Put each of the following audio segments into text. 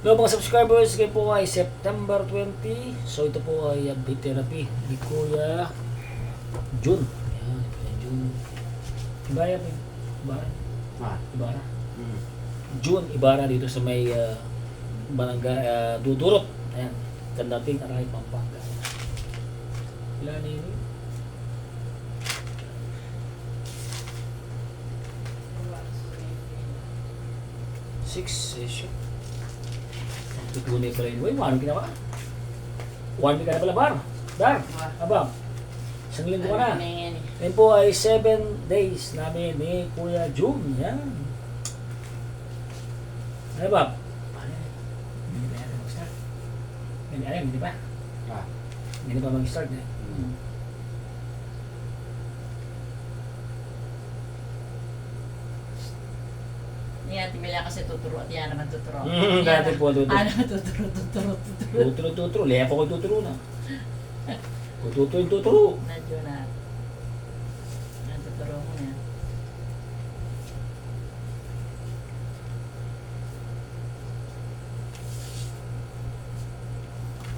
Hello mga subscribers, ngayon po ay September 20. So ito po ay update therapy ni Kuya Jun. Ayan, Kuya Jun. Ibarra. Ibarra. Jun Ibarra dito sa may barangay Dudurot. Ayan, Tandating, Aray, Pampanga. Ilan na yun? Six session. Tutunay pala yun. Uy, anong ginawa? 1 week ka na pala, Bar. Dar, abang. Isang linggo ka na. Ngayon po ay 7 days namin ni Kuya Jun. Yan. Ano ba? Hindi ba yan mag-start? Hindi ba? Hindi pa mag-start eh. Yan, timila kasi tuturo at yan naman tuturo. Dati po tuturo. Ano, tuturo. Tuturo. Lepo ko tuturo na. Tuturo. Nadyo na. Natuturo mo yan.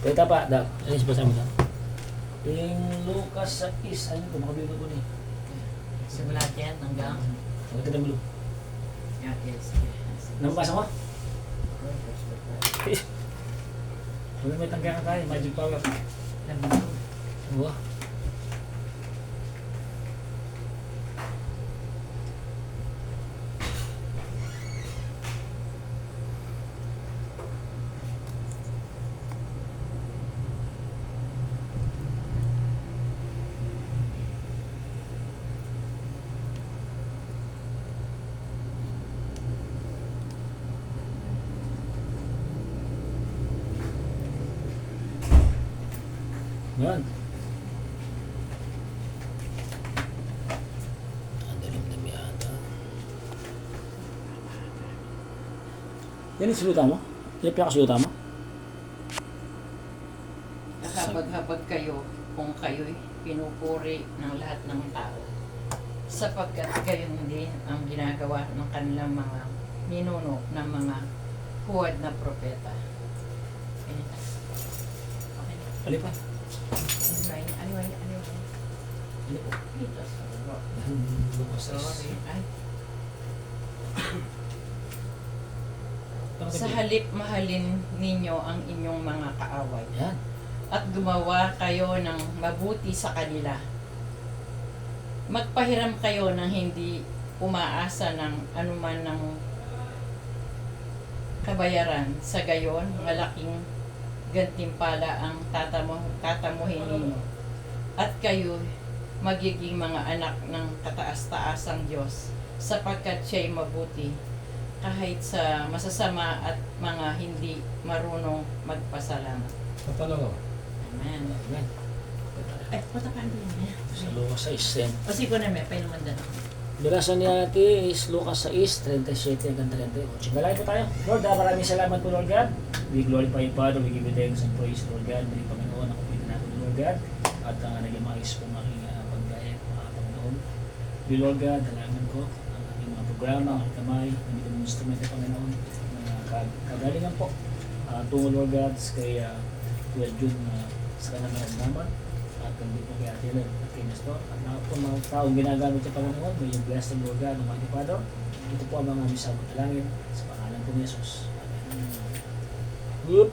Teka pa, Dap. Ano yung basa mo na? Yung Lucas sa is, ano ito, makabigo ko ni. Simulat yan hanggang. Ano ito na mo? Yan, yes. Nabasa mo? Huwag may tangga ka tayo, magic power. Wah. Yan. Ang dalim-dami yata. Yan yung sulutan mo? Yan yung sulutan mo? Nakapaghabag kayo kung kayo'y pinupuri ng lahat ng tao. Sapagkat gayon din ang ginagawa ng kanilang mga ninuno ng mga huwad na propeta. Okay. Alipan. Anyway. Ano po? Ito sa baba. Sorry. Ay. Sa halip mahalin ninyo ang inyong mga kaaway Yan. at gumawa kayo ng mabuti sa kanila. Magpahiram kayo ng hindi umaasa ng anuman ng kabayaran. Sa gayon, malaking gantimpala ang tatamuhin ninyo. At kayo magiging mga anak ng kataas-taasang Diyos sapagkat siya'y mabuti kahit sa masasama at mga hindi marunong magpasalamat. Papalaw. Amen. Amen. Ay, patapan din niya. Sa Lucas 6. O si ko na may painuman din ako. Birasan ni ate is Lucas 6, 37 hanggang 38. Galay po tayo. Lord, maraming salamat po, Lord God. We glorify you, Father. We give you thanks and praise, Lord God. May Panginoon, ako pwede natin, Lord God. At ang naging mga ispong aking paggaya, mga Panginoon. We, Lord God, dalaman ko ang aking mga programa, ang kamay, ang mga instrumento, Panginoon, mga kagalingan po. Tungo, Lord God, kay Kuya Jun sa kanyang naramdaman. At hindi po kay Ate Len at kay Nestor. At mga po mga taong ginagamit sa Panginoon, may yung blessed Lord God, ng Mighty Father. Ito po ang mga misabot na langit sa pangalan po ni Jesus. Amen. Whoop!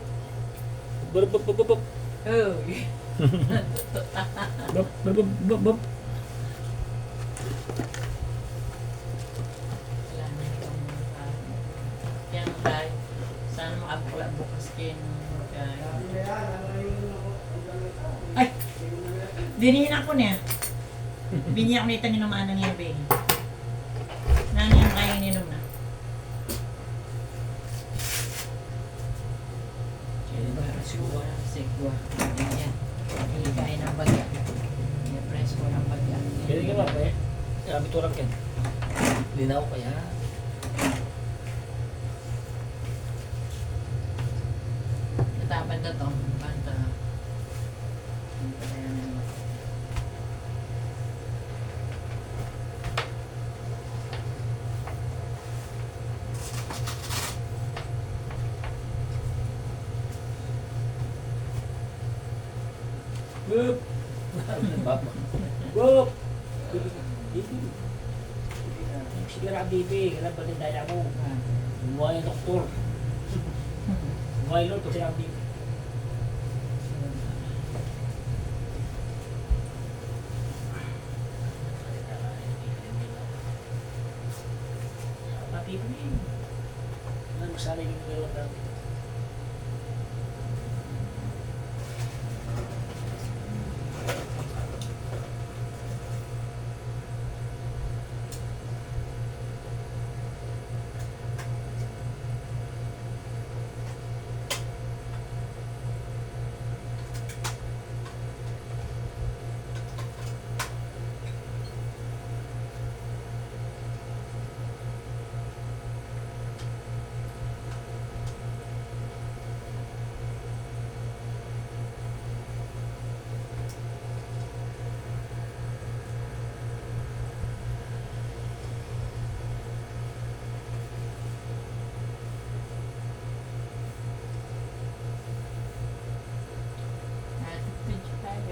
Bup, bup, bup, bup, bup. Oh. Bup, bup, bup, bup, bup. Wala na itong kaya tayo. Sana makapula bukas kayo ay! Dinihin ako niya. Binyak ko na itang inumaan ng yabe. Nangyang kayo ininom na. Sigwa. Sigwa. Yan. Hihikain ng bagya. I-press ko ng bagya. Kaya nga ba, eh? Sabi turang yan. Linaw kaya. Natapad na to. Banta. Whoop! Whoop! Sige lang, bibi. Kailan ba din daya mo? Buhay yung doktor. Buhay Lord, kasi ang bibi. Pati po yun. Ano masala yung gawin natin?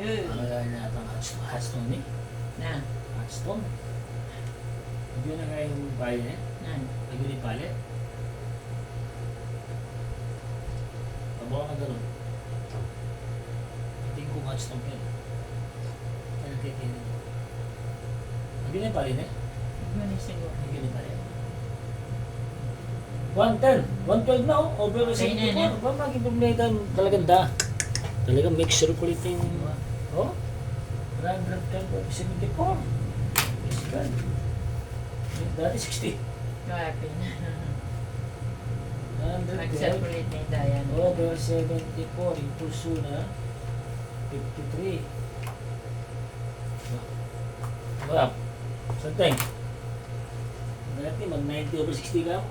Wala na itong hotstone eh. Na. Hotstone. Hindi na kaya yung bayan eh. Hindi yung palit. Pabawa ka gano'n. Hindi ko hotstone yun. Kaya nagkikinin. Hindi na yung palit eh. Hindi siguro. Hindi yung palit. 110. 112 na oh. Over Okay na yan, 74. Ba mag-implementa talagang da. Talagang make circulating. Oh? 110.74. Yes, God. Dati 60. Happy na. 112. Nag-circulate na yung Dayan. Over 74. Impulso na 53. Wow. Santeng. Dati mag 90 over 60 ka ako.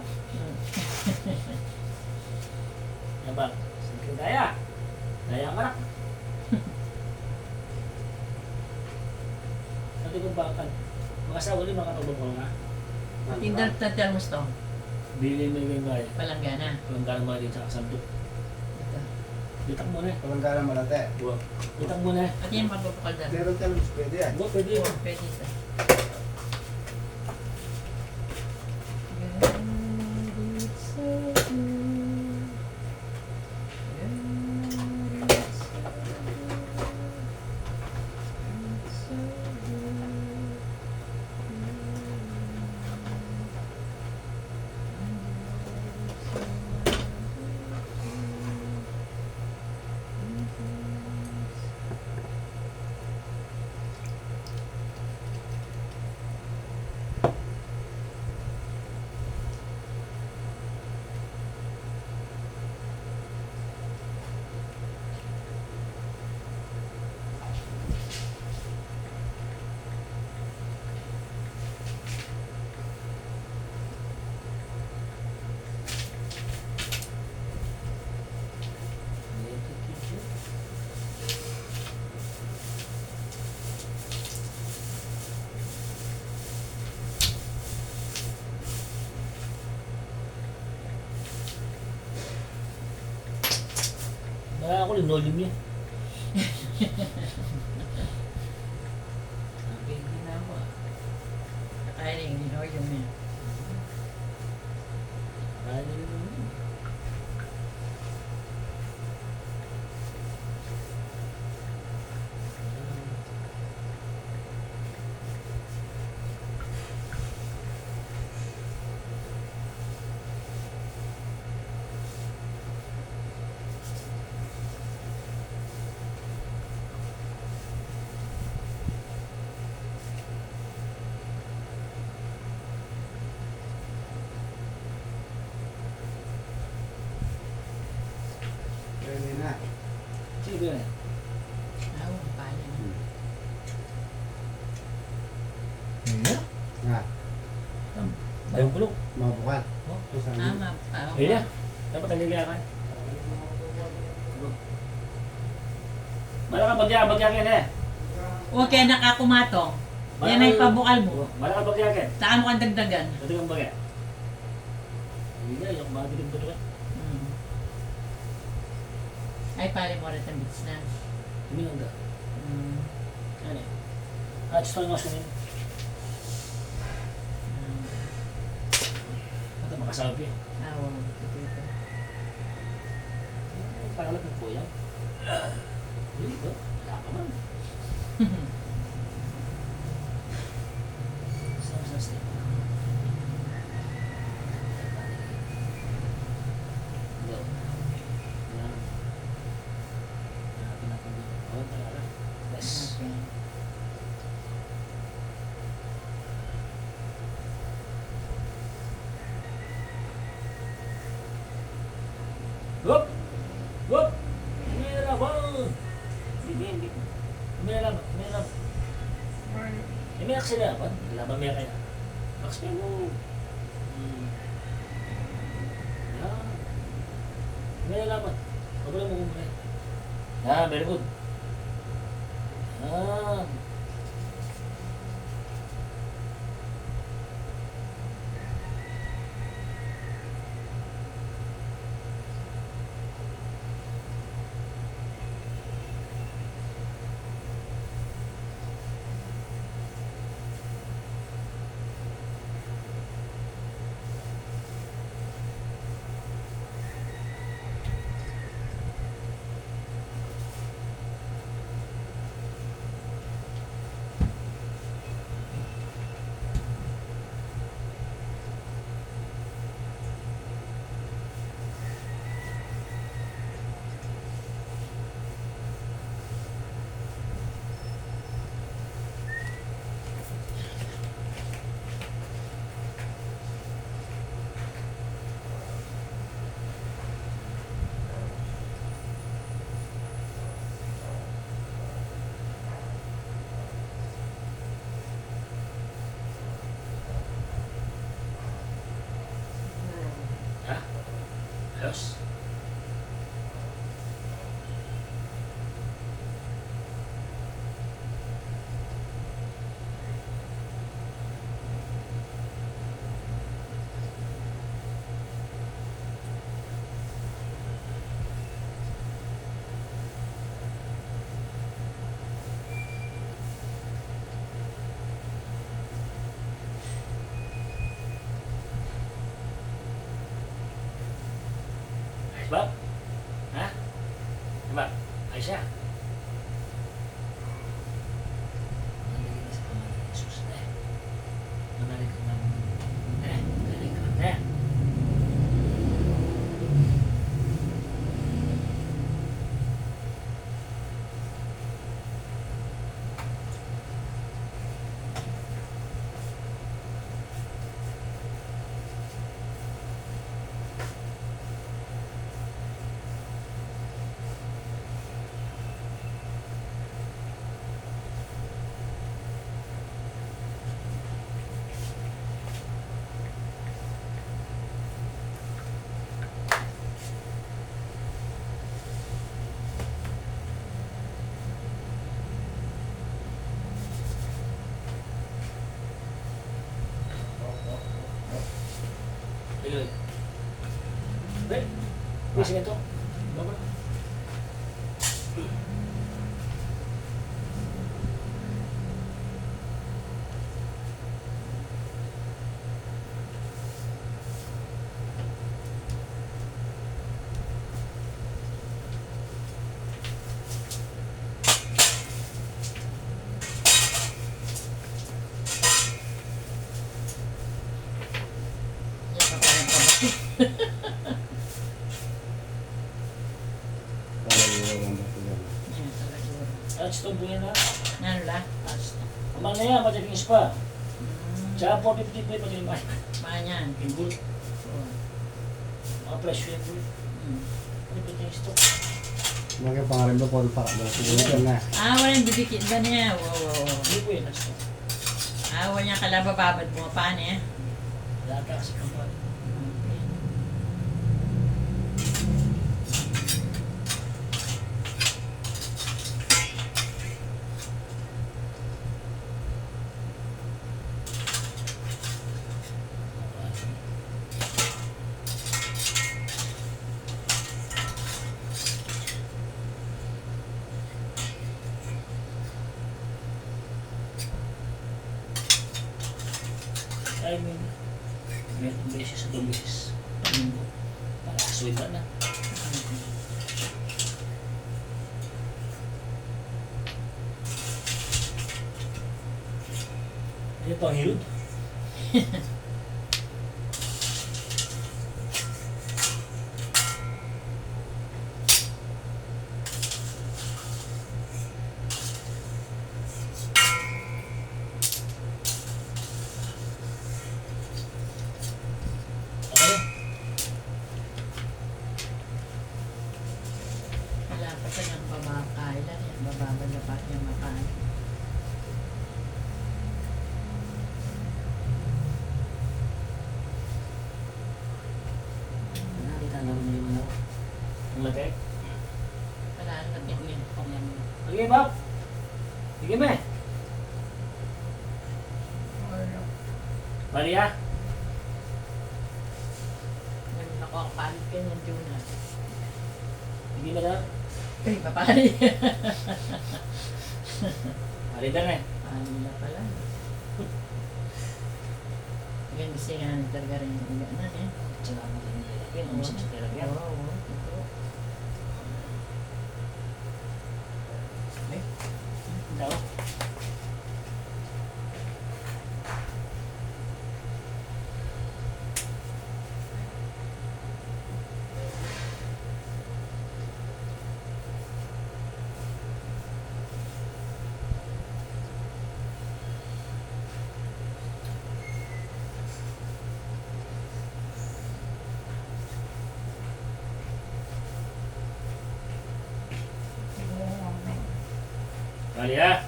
Yan ba? Santeng daya. Daya ang anak. Sabi ko bakit? Mga asawa ulit makatulong nga. Tindal mo ito. Bili mo yung gaya. Palanggana. Palanggaan mo rin sa kasanto. Ito. Bitak mo na. Palanggana malate. Buwag. Bitak mo na. At yan pagpapakal dyan. Meron ka lang pwede yan. Buwag, pwede yun. Pwede ito. Baka ako linoleum niya. Sabi, hindi na ako ah. Kaya rin, yung yan. Kaya na linoleum. Pwede na. Sige na. Oo, pala. Nga. Ayong bulok. Mabukal. Oh. Tama. Ayun na. Dapat taligaya ka. Malaka bagyakin eh. Huwag kaya nakakumatong. Yan ay pabukal mo. Malaka bagyakin. Saan mo kang dagdagan? Ito kang bagay. Hindi na, yung mabiling ba ito ka? Ay, pare mo rin ang bits na. Hindi nga. Gusto nyo masunin. Ito makasabi. Awang dito. Pangalat ng kuya. Hindi ko. Wala ka man. Saan sa step? Hindi. Yan. Hanapin natin dito. Oh, talaga. Yes. Okay. Whoop! Whoop! Mira bang! Hindi. Mira bang! May akselapan. Laban may kaya. Aksel mo. Yan. May laban. Wala mo kumulay. Yan, very good. Yan. Ha? Ayos. Ayos ba? Ha? Diba? Ayos siya. Nalagay na sa pangalan ni Jesus. Nanalig ka na. Nanalig ka na. Iloy. Baik. Di sini tuh. Bapak. Ya, papayan pa ba? Yan, talaga. Touch to bunyi na. Ano la? Amang na yan, mataging spa. Hmm. Tsaka 450 pa mataging mic. Manyan. Yung good. Oh. Mga presyo yung good. Hmm. Ano ba yung stock? Mga pangalan mo, Paul, para daw. Siguro na. Ah, walang bibikit ba niya? Wow. Hindi po yun, stock. Ah, wala kalabababad mo pa niya. Wala ka kasi kapal. I mean, metong beses sa 2 beses. Linggo. Malasoy ba na? Ano pa ang hilod? Okay. Wala pa siya ng pamakailan. Yan, bababa na pa niya makain. Nakita na rin yung ano. Ang lagay. Wala na din yun. Sige, Bob. Sige, me. Maria. Yung nakakapalit ka niyan, Juna. Sige, me na. Ay, papali. Alida na eh. Paano na pala? Ganyan siya talaga rin yung uganan eh. Tsaka mo rin yung therapy. Ang misang sa therapy. Oo, ito. Ikaw. Maria.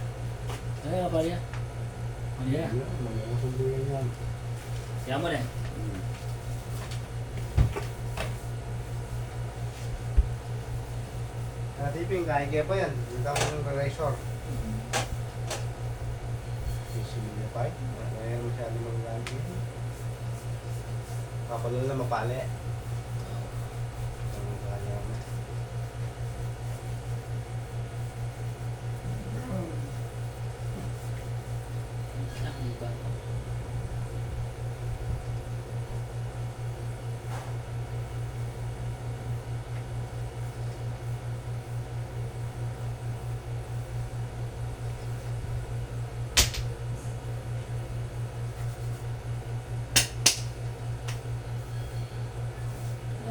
Ano Maria? Maria. Magandang sumbuyan yan. Kaya mo na. Tiping, kain kayo pa yan. Dito ako ng relaxor. Sisimilya pa eh. Ngayon masyado magagamit yun. Kapalo na mapali. Ang kanya na.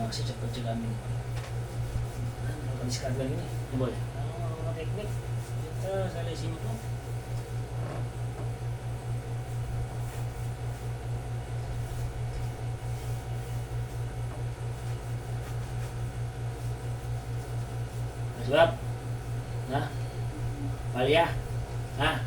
Kasi cepat juga amin. Discard lagi nih, ini boleh. Kalau teknik kita saya sini tuh. Sebab, nah, Malia, nah.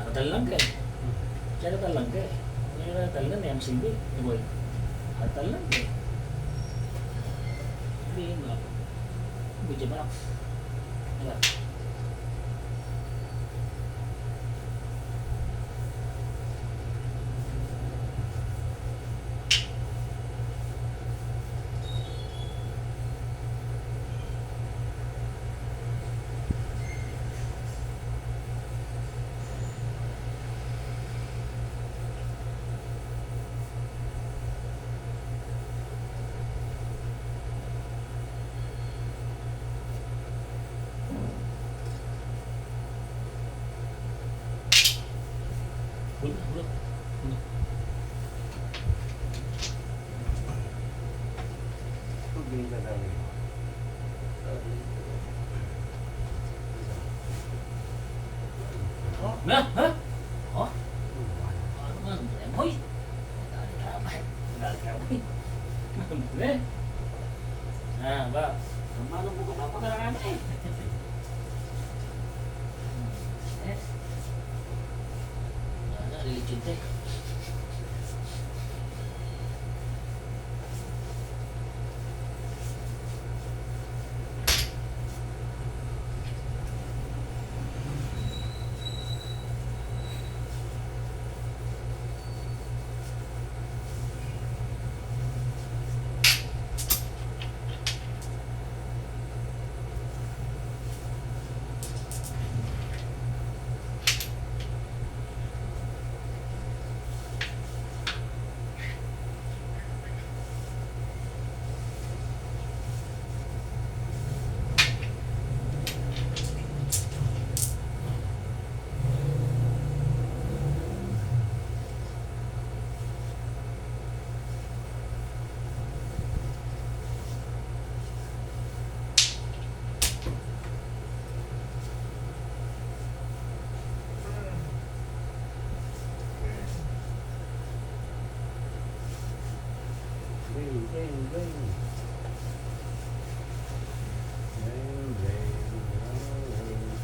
Talang ka eh. Kaya talang ka eh. Kaya talang na yung sindi. Boy. Talang ka eh. Hindi mo. Budya ba? Wala. Bulak. Tubig na daw. Nah, ha? Oh? Ano man? Hoy! Dali ka ba? Dali ka ba? Legit eh. Bang, bang, bang. Bang, bang, bang.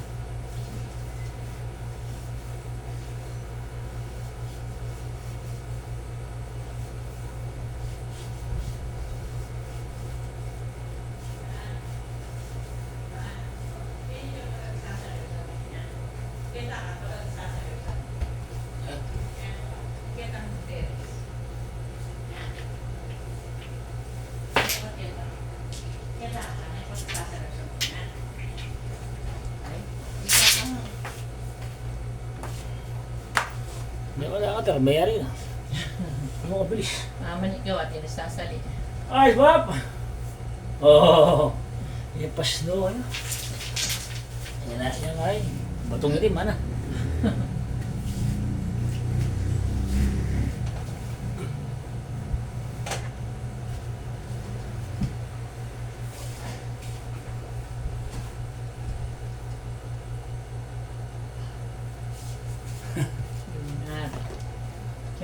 May wala ka, mayari na. Ano ka bilis? Maman ikaw at inasasali. Ay, Bob! Oh, yung pasno, ano? Yan na, yan ay. Batong itim, mana?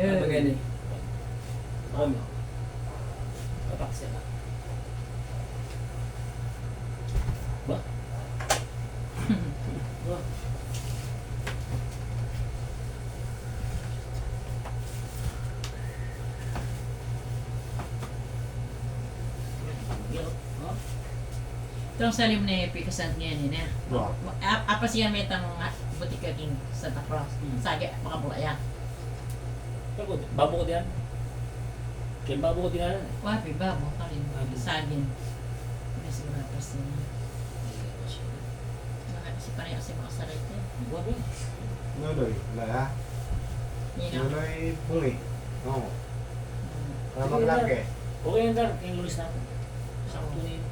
Ano ba ganyan? Ano? Papak siya na. Ba? Ba? Oh? Itong salim na ipikasan niya niya. Wah. Apa siya may tanong butik king Santa Cruz. Sagi, makabulaya. Pero babo ko diyan. Kaya babo ko diyan. Wapi ba mo kalin Wapi. sagin. May siguro pa siya. Bakit si pareho si makasaray ko? Wabi. Nuloy, lala. You know? Nuloy, pungi. Oo. Mm. Para maglaki. Okay yan, Dar. Yung lulis natin. Sakto na yun.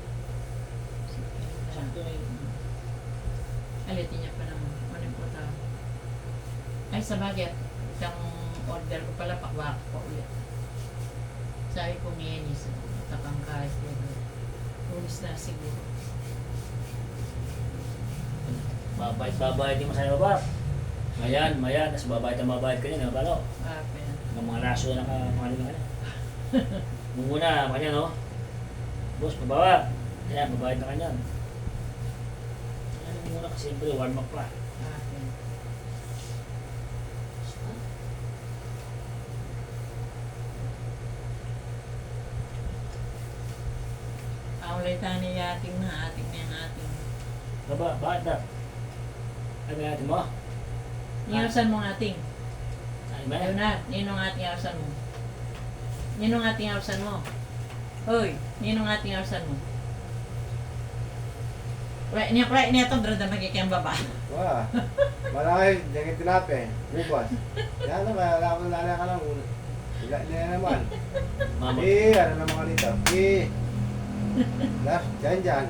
Sakto na yun. Alitin niya pa ng ano po tao. Ay, sa bagay, itang order ko pala pakwa ko ulit. Sabi ko ngayon is tapang kahit ulis na siguro. Babayad yung masaya ba? Mayan, tapos babayad ka niya, balo. Pero, Ng mga laso na mga ka na. Muna, kanya no? Boss, babawa. Ayan, babayad na kanya. Ano muna kasi siyempre, warm up pa. Aulay tani ating na ating. Bakit na? Ano natin mo? Ingasan mo ang ating. Ano ba? Ayun na, ninong ating ingasan mo. Ninong ating ingasan mo. Hoy, ninong ating ingasan mo. Wait, niya itong drada magiging baba. Wah. Malaki, jangan tinape. Bubas. Yan na, malala ko na ka lang. Wala niya naman. Mama. Ano naman ka dito? Last, dyan.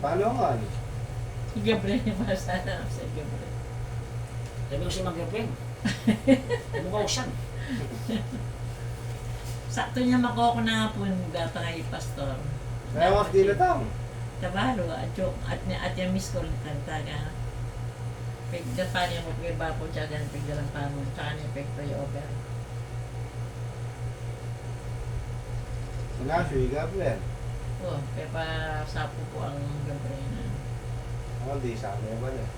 Paano nga? Si Gabriel yung masana sa Gabriel. Sabi ko siya mag-repeng. Mukha ko siya. Sakto niya makoko na po yung data kay Pastor. Kaya mas dilo tang. Tabalo, at yung miss call kantaga. Pagda pa niya mo pagba po siya ganun pagdalang pa mo. Tsaka niya pagpa yung over. Sinasyo, Gabriel. Oh, kaya pa sapo po ang Gabriel na. Ako di sa amin ba na?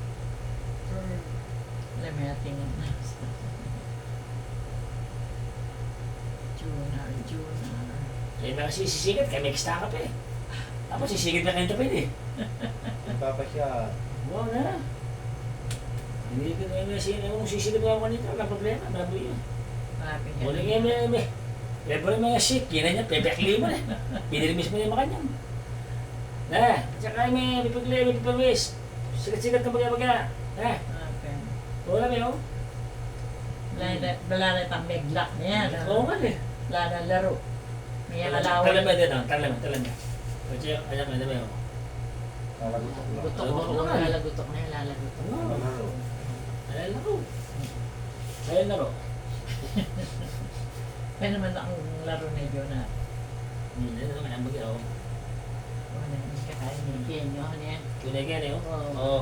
Alam mo natin yung Eh, mga sisisigit, kaya may kista ka pa eh. Tapos sisigit na kayo tapin eh. Nagpapasya. Oo na. Hindi ko na yung sisigit ako kanito, wala problema, baboy yun. Sabi niya. Muli nga may level yung mga shit, kina niya, pepekli mo na. Pinirmis mo na yung makanyang. Na, tsaka may pipagli, may pipagwis. Sigat-sigat ka baga-baga. Na, Okay. wala may oh. Wala na itang meglak niya. Oo nga eh. Wala na laro. May alawan. Talama din oh, talama. Kasi alam mo oh. Nalagutok lang. Gutok mo. Lalagutok na yan. Lalagutok. Ano? Ayun na ko. Ayun na ko. Kaya naman ang laro na yun na. Ayun na naman ang bagay oh. Wala na yung kakain ni Kenyo. Ano yan? Kunay eh oh. Oo.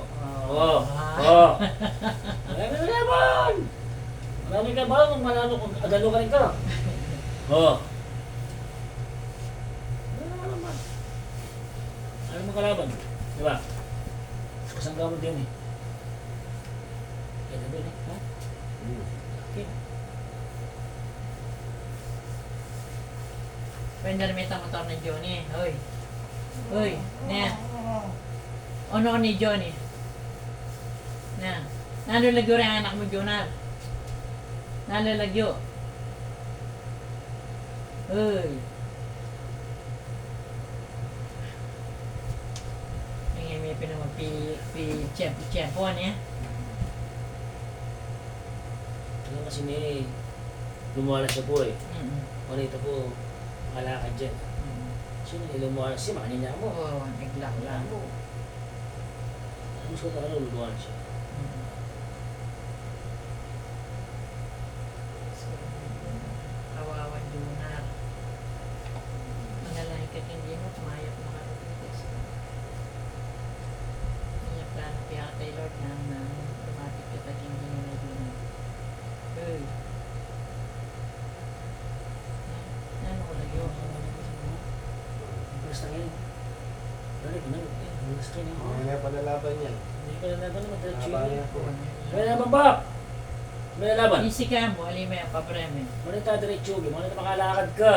Oo. Oo. Marami na naman! Marami ka ba kung manalo kung adalo ka rin ka? Oo. Wala naman. Ano mo kalaban? Di ba? Kasang gamot din eh. Kaya sabi eh. Ha? Okay. Pwede na may motor ni Johnny. Hoy. Hoy. Nya. Ano ni Johnny? Na. Nalulagyo rin ang anak mo, Jonar. Nalulagyo. Hoy. May pinamag-pi-champo niya. Ano kasi may lumalas siya po eh. Mm-mm. Manita po, malakad dyan. Sino yung lumalas siya? Makanin niya mo. Oo, naglak Wala lang. mo. Ano siya talaga lumalas siya? Kawawa Jonar. Manalangin ka hindi mo, tumayap na karating. Iya plano kaya kay Lord na lumapit kita hindi mo na Jonar. Hey. Ano ko lagi yun? Basta ngayon. Balik na. Basta ngayon. Ano nga palalaban yan? Hindi ko na naban naman. Laban niya po. May laban ba? May laban. Isi ka mo, alin mo yung papreme. Manita diretso. Manita makalakad ka.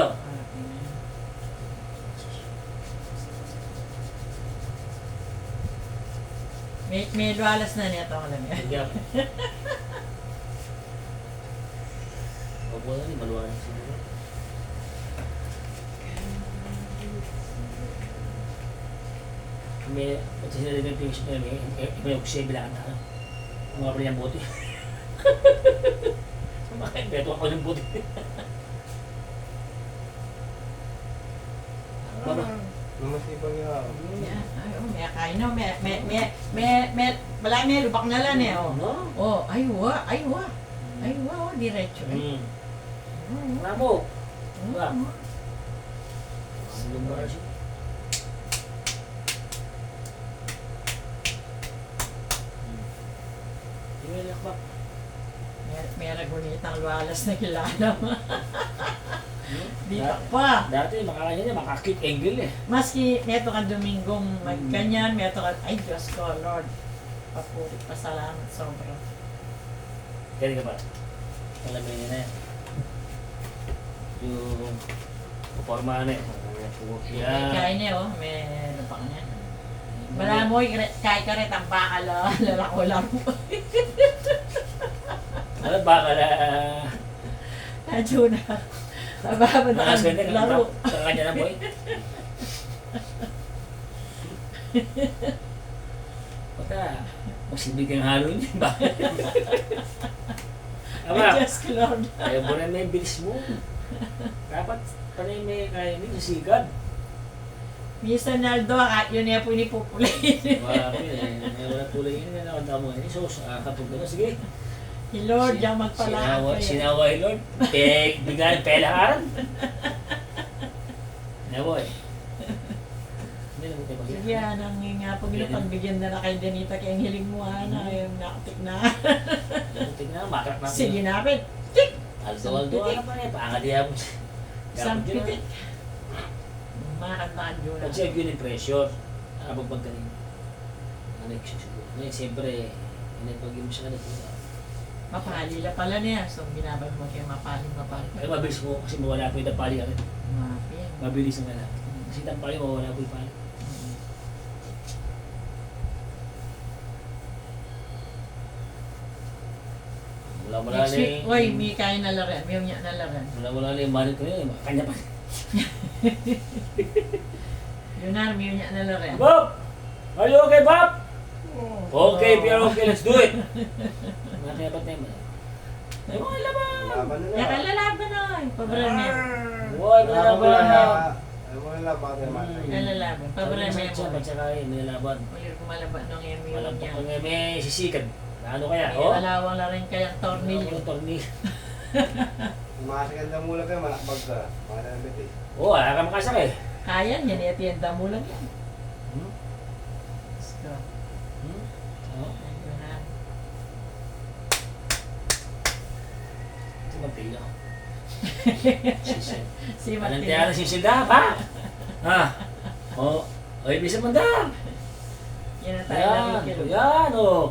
May lualas na niya ito, alam niya. Nagyap. Opo na ni maluwan siguro. May pati sila din yung may uksya bilangan na. Mga pala yung bote. Bakit? Beto ako ng bote. Baba. Namasipag niya. May kain na, may lubak na lang eh. No? Oh, aywa, oh, diretso. Wala mo. Wala. Ang lumbar siya. May lakbak. May ragunitang lualas na kilala mo. Di pa. Dati makakanya niya, makakit angle eh. Maski meto ka Domingong magkanyan, meto ka, ay Diyos ko, Lord. Papuri, pasalamat sobra. Kaya ka ba? Alam mo yun na yan. Yung puporma na eh. May kain niya, oh, may lupak niya. Wala mo, kahit ka rin, ang baka lalako-laro. Ano ba ka na? Medyo na. Mababa na Makas ka din, laro. sa kanya na boy. Baka, magsilbig kang halo niya. Bakit? Aba, Diyos ko, Lord. ayaw mo na may bilis mo. Dapat panay may kaya mo sigad. Mr. Naldo, yun niya po inipupulay. Wala wala pulay yun. Nakanta mo yun. So, kapag gano'n, sige. Si Lord, yung magpala. Sinawa ni Lord. Bigyan pelaharan. Nawa eh. Hindi naman tayo Sige, magiging. anang nga pag pagbigyan na kay Danita kay ang hiling mo, yung nakatik na. Tingnan, makat na. Sige napit. Tik! Aldo, ano pa rin? Pangadiya mo. Isang pitik. Makantaan yun. Pag-check yun yung pressure. Abagbag ka rin. Ano yung siguro. Ngayon, siyempre, inipag mo siya kanito. Mapali la pala niya. So, binabag mo kayo mapali. Ay, mabilis mo kasi mawala po yung tampali agad. Mapil. Mabilis na lang. Kasi tampali mawala po yung pali. Wala Next week, uy, may kain na laran. May unya na laran. Wala na yung manit ko yun. Kanya pa. Yun na, may unya na laran. Bob! Are you okay, Bob? Okay, if you're okay, let's do it. Kaya ba't na yun? Ay, mga laban! Laban nila. Yan ang lalaban na. Pabran niya. Buhay mo na laban! Ay mo nila bakit naman. Yan lalaban. Pabran niya mo. Pagtsakay, may laban. Ulit kumalaban ng emi niya. Malampak ko nga may sisikad. Ano kaya? May Oh? alawang na rin kayang tornilyo. Tornilyo. Umasagan na mula kayo, malakbag ka. Mga nabit eh. Oo, ka makasakay. Kaya yan, itienda mo lang yan. Hmm? Let's go. Oo. Ayun na. Ito magpila. Sisil. Si Anong Martin. tiyan na sisil da, ba? Ha? Oo. Ay, bisa man da. Yan ang tayo Yan. lang kilo. Yan, oh.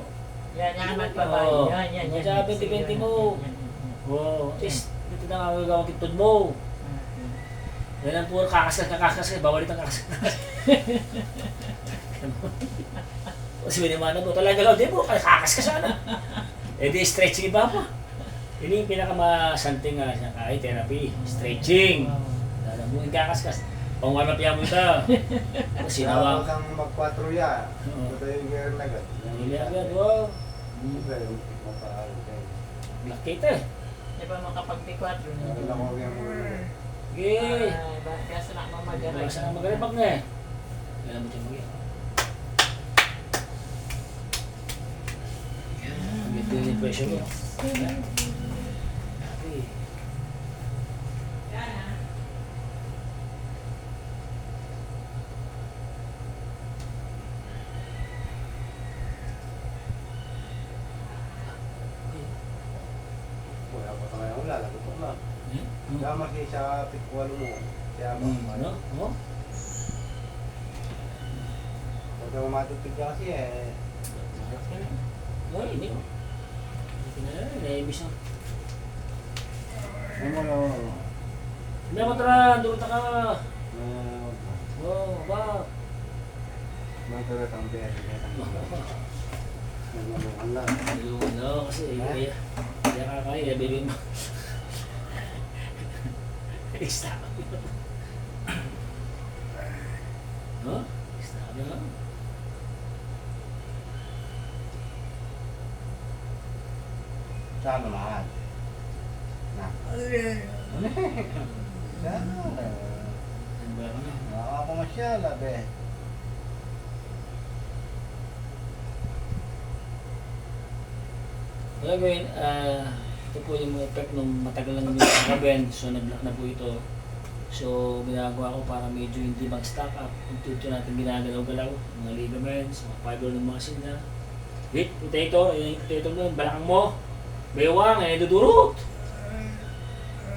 Yan, yan, magpapay. Oo. Yan. Magsabi, Sige, 20 mo. yan. Oo. At least, dito na nga gagawin kitod mo. Yan ang puro kakaskas. Bawalit ang kakaskas. Kasi minimana mo, talaga lang, di mo, kakaskas sana. Eh di, stretching iba pa. Yun yung pinakamasanting nga siya kahit therapy. Stretching. Alam mo, yung kakaskas. Pang-warm up yan mo ito. Kasi Sinawang nawang. kang magpatruya. Oo. Ito yung meron agad. Hindi agad, wow. Siyempre, mapaaral kayo. Black kita eh. Di ba makapag-P4 Meron nito? ako yung mga Sige. Kaya na akong magaray. Basta na magalipag na eh. Kailan mo siya mag-iyak. Ito yung pressure mo. Yan. Okay. wala pa tayo ang lalagot ko na. Hmm? Kaya mas sa pikwalo mo. Kaya mo. Ano? Oh? Huwag kang matutug ka kasi eh. Ay, hindi ko. Hindi na lang, naibis na. Ano mo no? Hindi mo tara, durta ka. Na Oh, ba? magkaroon ang bere. Ang lang. Ayun, no, kasi kaya kakaya, bilhin mo. Stop. No? Stop na lang. Saan naman? Na. Saan? Ano ba ka na? Nakakapamasyal, abe. Kaya gawin, ito po yung effect nung matagal lang yung nakabend, so nag-block na po ito. So, ginagawa ko para medyo hindi mag-stack up. Ito natin ginagalaw-galaw, mga ligaments, mga fiber ng mga sinda. Hit, potato, yung potato mo, yung balakang mo. Bewang, dudurot.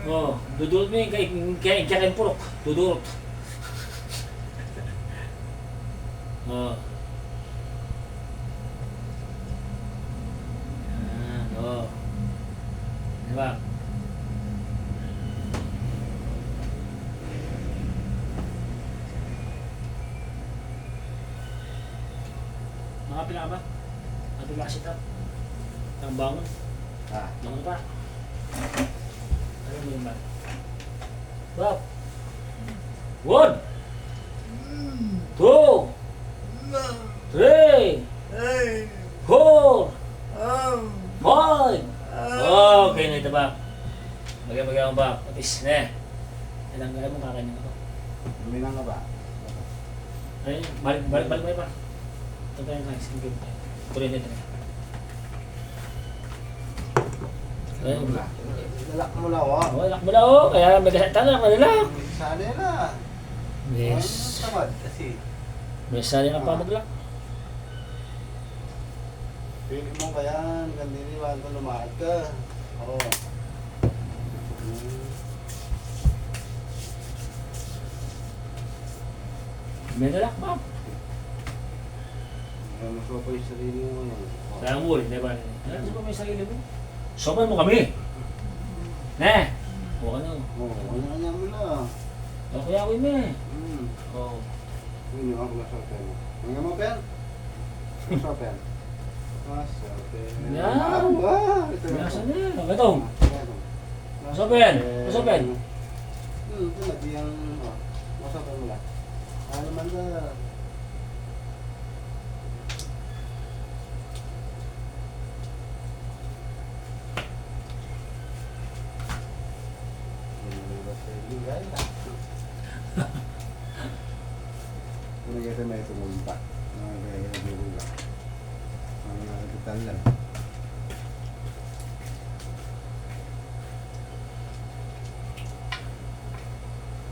Oh, dudurot mo yung kaya purok, dudurot. Oh. Oh. Diba? Makapila ka ba? Nakapila ka sit up? Ang bangon? Ah. Bangon pa? Ano mo yung ba? Wow! 1 2 3 4 5 Okay na ito ba? Magay-magay mo ba? Patis na. Alam mo kakainin ko. Uminang ka ba? Ay, balik mo pa. Ito tayo guys. Tuloy nito. Ayun. Lalak mo lang, oh. Oh, lock mo na oh. Kaya may kasatan na kanila. Sana na. Yes. Tamad kasi. May sali ka pa mag-lock. Pili mo kaya, gandini bago lumakad ka. Oo. May nalock ba? Mas pa yung sarili mo. Kaya mo rin, di ba? Ano ba may sarili mo? Sopan mo kami. Ne. Huwag ka na. Oo, kanya-kanya mo na. O kaya ako yun eh. Oo. Yun yung ako masopen. Hanggang mo, Pen? Masopen. Masopen. Yan. Ito na. Nasaan na yan? Ang gatong. Masopen. Masopen. Ito na, di ang... Masopen mo lang. Ano naman na... Kung nagkita may tumulpa, mga kaya-kaya lang. Mga kaya lang.